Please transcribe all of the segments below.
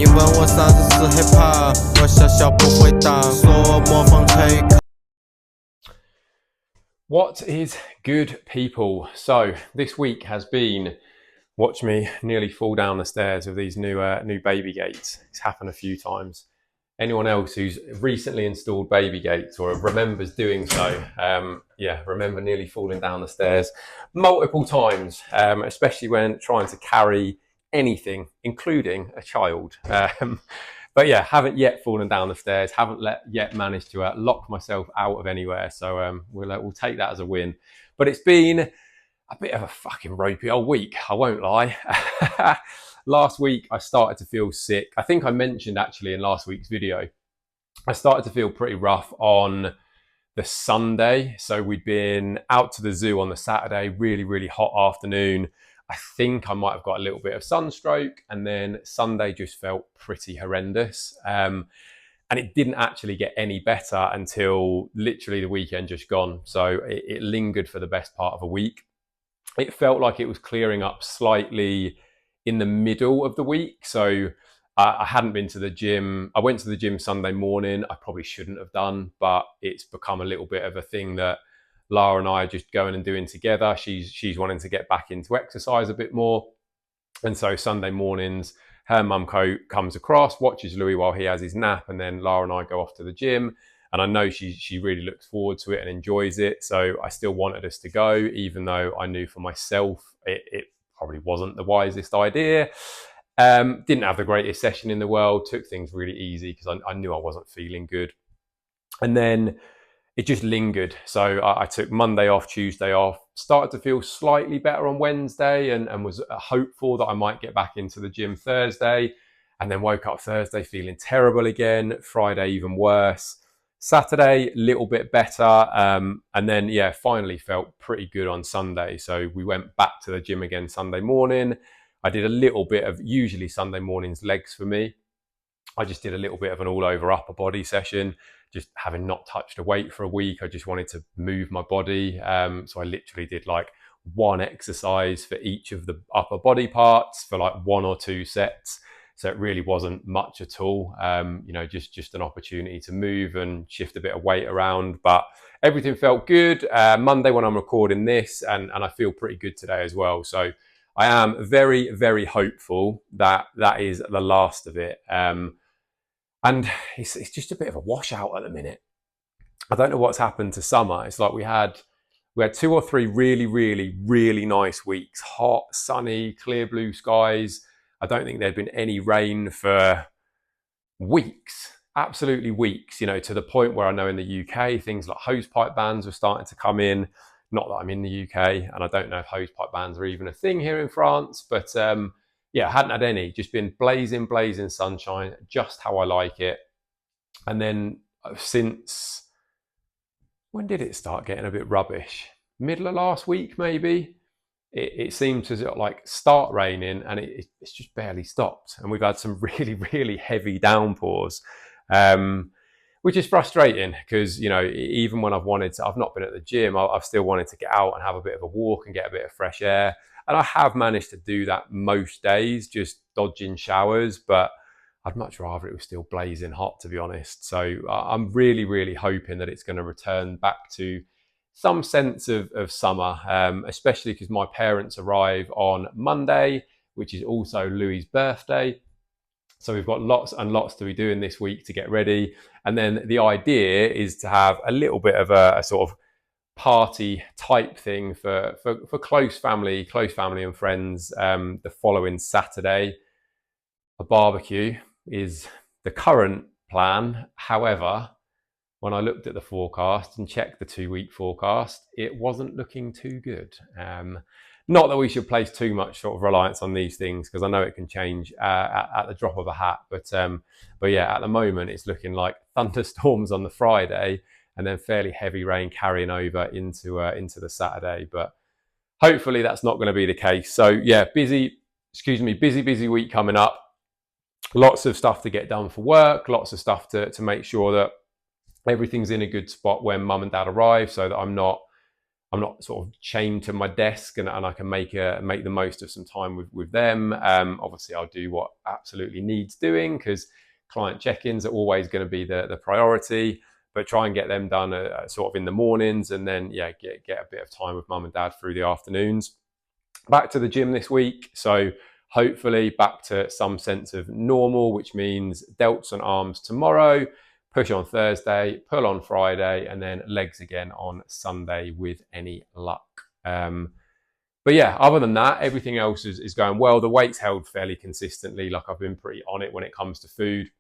你问我啥子是 hip hop， 我笑笑不回答，说我模仿可以。What is good, people? So this week has been, watch me nearly fall down the stairs with these new baby gates. It's happened a few times. Anyone else who's recently installed baby gates or remembers doing so, remember nearly falling down the stairs multiple times, especially when trying to carry anything, including a child. But yeah, haven't yet fallen down the stairs, haven't yet managed to lock myself out of anywhere. So we'll take that as a win. But it's been a bit of a fucking ropey old week, I won't lie. Last week, I started to feel sick. I think I mentioned actually in last week's video, I started to feel pretty rough on the Sunday. So we'd been out to the zoo on the Saturday, really, really hot afternoon. I think I might have got a little bit of sunstroke, and then Sunday just felt pretty horrendous. And it didn't actually get any better until literally the weekend just gone. So it lingered for the best part of a week. It felt like it was clearing up slightly in the middle of the week. So I hadn't been to the gym. I went to the gym Sunday morning. I probably shouldn't have done, but it's become a little bit of a thing that Lara and I are just going and doing together. She's wanting to get back into exercise a bit more. And so Sunday mornings, her mum comes across, watches Louis while he has his nap, and then Lara and I go off to the gym. And I know she really looks forward to it and enjoys it. So I still wanted us to go, even though I knew for myself it probably wasn't the wisest idea. Didn't have the greatest session in the world, took things really easy because I knew I wasn't feeling good. And then it just lingered. So I took Monday off, Tuesday off, started to feel slightly better on Wednesday and was hopeful that I might get back into the gym Thursday, and then woke up Thursday feeling terrible again, Friday even worse, Saturday a little bit better, and then finally felt pretty good on Sunday. So we went back to the gym again Sunday morning. I did a little bit of, usually Sunday mornings, legs for me. I just did a little bit of an all over upper body session, just having not touched a weight for a week. I just wanted to move my body. So I literally did like one exercise for each of the upper body parts for like 1 or 2 sets. So it really wasn't much at all. Just an opportunity to move and shift a bit of weight around. But everything felt good. Monday when I'm recording this, and I feel pretty good today as well. So I am very, very hopeful that that is the last of it. And it's just a bit of a washout at the minute. I don't know what's happened to summer. It's like we had 2 or 3 really, really, really nice weeks. Hot, sunny, clear blue skies. I don't think there'd been any rain for weeks, absolutely weeks, to the point where I know in the UK, things like hosepipe bans were starting to come in. Not that I'm in the UK, and I don't know if hosepipe bans are even a thing here in France, but I hadn't had any, just been blazing sunshine, just how I like it. And then since, when did it start getting a bit rubbish? Middle of last week, maybe? It seemed to sort of like start raining, and it's just barely stopped. And we've had some really, really heavy downpours, which is frustrating because, even when I've not been at the gym, I've still wanted to get out and have a bit of a walk and get a bit of fresh air. And I have managed to do that most days, just dodging showers, but I'd much rather it was still blazing hot, to be honest. So I'm really, really hoping that it's going to return back to some sense of summer, especially because my parents arrive on Monday, which is also Louis' birthday. So we've got lots and lots to be doing this week to get ready. And then the idea is to have a little bit of a sort of party type thing for close family and friends the following Saturday. A barbecue is the current plan. However, when I looked at the forecast and checked the 2-week forecast, it wasn't looking too good. Not that we should place too much sort of reliance on these things, because I know it can change at the drop of a hat. But at the moment, it's looking like thunderstorms on the Friday, and then fairly heavy rain carrying over into the Saturday. But hopefully that's not going to be the case. So busy week coming up. Lots of stuff to get done for work, lots of stuff to make sure that everything's in a good spot when mum and dad arrive, so that I'm not I'm not sort of chained to my desk, and I can make the most of some time with them. Obviously, I'll do what absolutely needs doing, because client check-ins are always going to be the priority. But try and get them done sort of in the mornings, and then get a bit of time with mum and dad through the afternoons. Back to the gym this week, so hopefully back to some sense of normal, which means delts and arms tomorrow, push on Thursday, pull on Friday, and then legs again on Sunday with any luck. But yeah, other than that, everything else is going well. The weight's held fairly consistently. Like, I've been pretty on it when it comes to food.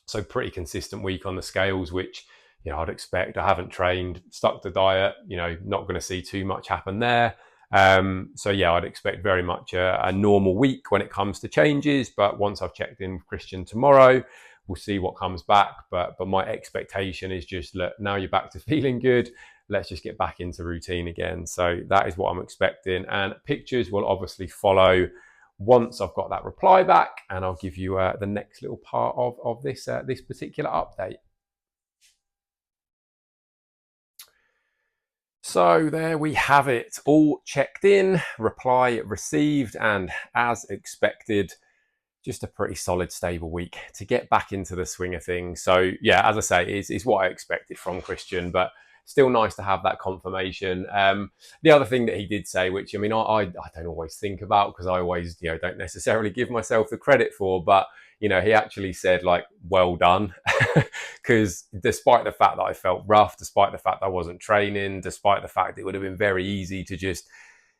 So pretty consistent week on the scales, which, I'd expect. I haven't trained, stuck to diet, not going to see too much happen there. So yeah, I'd expect very much a normal week when it comes to changes. But once I've checked in with Christian tomorrow, we'll see what comes back. But my expectation is just, look, now you're back to feeling good, let's just get back into routine again. So that is what I'm expecting. And pictures will obviously follow once I've got that reply back, and I'll give you the next little part of this particular update. So there we have it, all checked in, reply received, and as expected, just a pretty solid, stable week to get back into the swing of things. So yeah, as I say, it's what I expected from Christian, but still nice to have that confirmation. The other thing that he did say, which I don't always think about, because I always don't necessarily give myself the credit for, but he actually said, like, well done, because despite the fact that I felt rough, despite the fact that I wasn't training, despite the fact it would have been very easy to just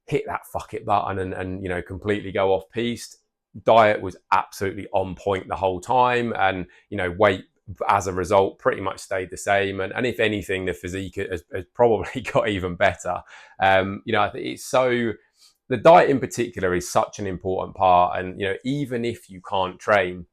hit that fuck it button and completely go off piste, diet was absolutely on point the whole time, and weight as a result pretty much stayed the same, and if anything, the physique has probably got even better. I think it's so, the diet in particular is such an important part, and even if you can't train,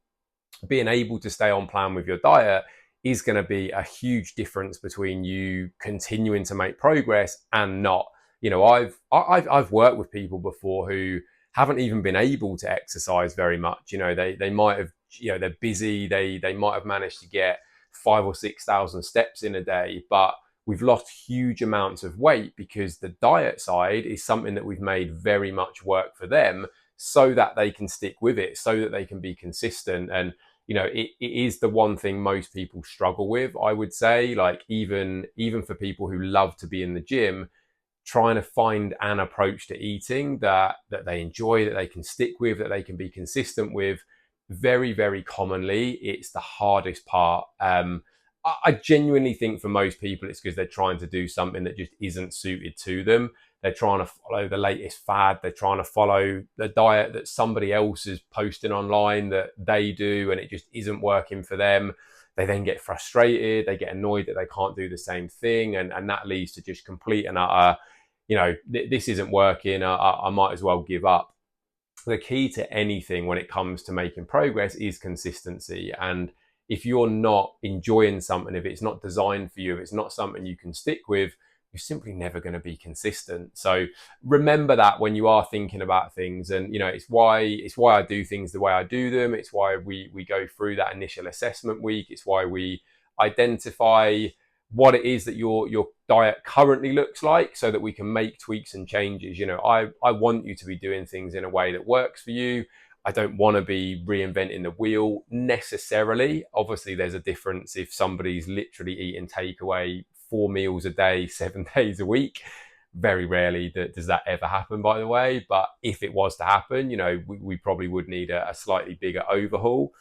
being able to stay on plan with your diet is going to be a huge difference between you continuing to make progress and not. I've worked with people before who haven't even been able to exercise very much. They might have, they're busy, they might have managed to get 5,000 or 6,000 steps in a day, but we've lost huge amounts of weight because the diet side is something that we've made very much work for them, so that they can stick with it, so that they can be consistent. And it is the one thing most people struggle with, I would say. Like, even for people who love to be in the gym, trying to find an approach to eating that they enjoy, that they can stick with, that they can be consistent with, very, very commonly, it's the hardest part. I genuinely think for most people, it's because they're trying to do something that just isn't suited to them. They're trying to follow the latest fad. They're trying to follow the diet that somebody else is posting online that they do, and it just isn't working for them. They then get frustrated. They get annoyed that they can't do the same thing. And that leads to just complete and utter, this isn't working. I might as well give up. The key to anything when it comes to making progress is consistency. And if you're not enjoying something, if it's not designed for you, if it's not something you can stick with, you're simply never going to be consistent. So remember that when you are thinking about things. And it's why I do things the way I do them. It's why we go through that initial assessment week. It's why we identify what it is that your diet currently looks like, so that we can make tweaks and changes. I want you to be doing things in a way that works for you. I don't want to be reinventing the wheel necessarily. Obviously, there's a difference if somebody's literally eating takeaway 4 meals a day, 7 days a week. Very rarely does that ever happen, by the way. But if it was to happen, we probably would need a slightly bigger overhaul.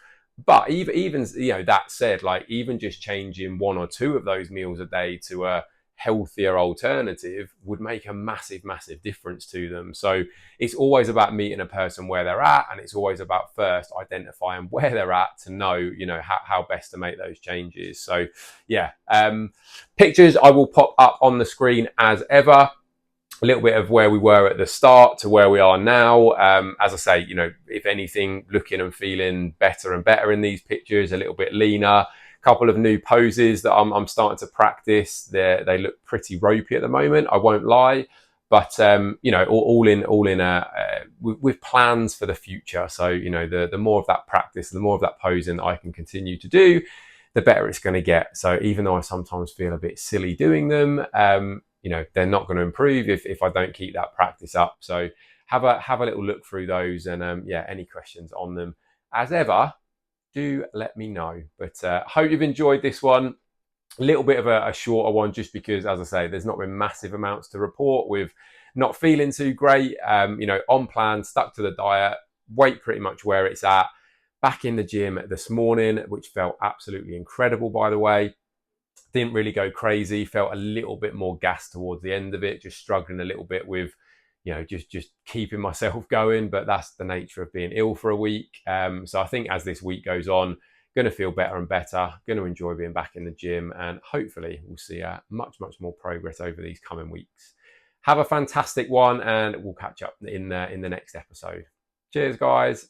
But even that said, like, even just changing 1 or 2 of those meals a day to a healthier alternative would make a massive, massive difference to them. So it's always about meeting a person where they're at, and it's always about first identifying where they're at to know, how best to make those changes. So yeah, pictures I will pop up on the screen as ever. A little bit of where we were at the start to where we are now. As I say, if anything, looking and feeling better and better in these pictures, a little bit leaner. Couple of new poses that I'm starting to practice. They look pretty ropey at the moment, I won't lie, but all in with plans for the future. So the more of that practice, the more of that posing that I can continue to do, the better it's going to get. So even though I sometimes feel a bit silly doing them, they're not going to improve if I don't keep that practice up. So have a little look through those, and yeah, any questions on them, as ever, do let me know. But hope you've enjoyed this one. A little bit of a shorter one, just because, as I say, there's not been massive amounts to report with not feeling too great. On plan, stuck to the diet, weight pretty much where it's at. Back in the gym this morning, which felt absolutely incredible, by the way. Didn't really go crazy, felt a little bit more gassed towards the end of it, just struggling a little bit with, just keeping myself going. But that's the nature of being ill for a week. So I think as this week goes on, going to feel better and better, going to enjoy being back in the gym, and hopefully we'll see much more progress over these coming weeks. Have a fantastic one, and we'll catch up in the next episode. Cheers, guys.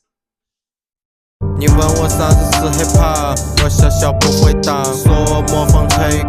你问我啥子是 hip hop，我笑笑不回答，说我模仿 take。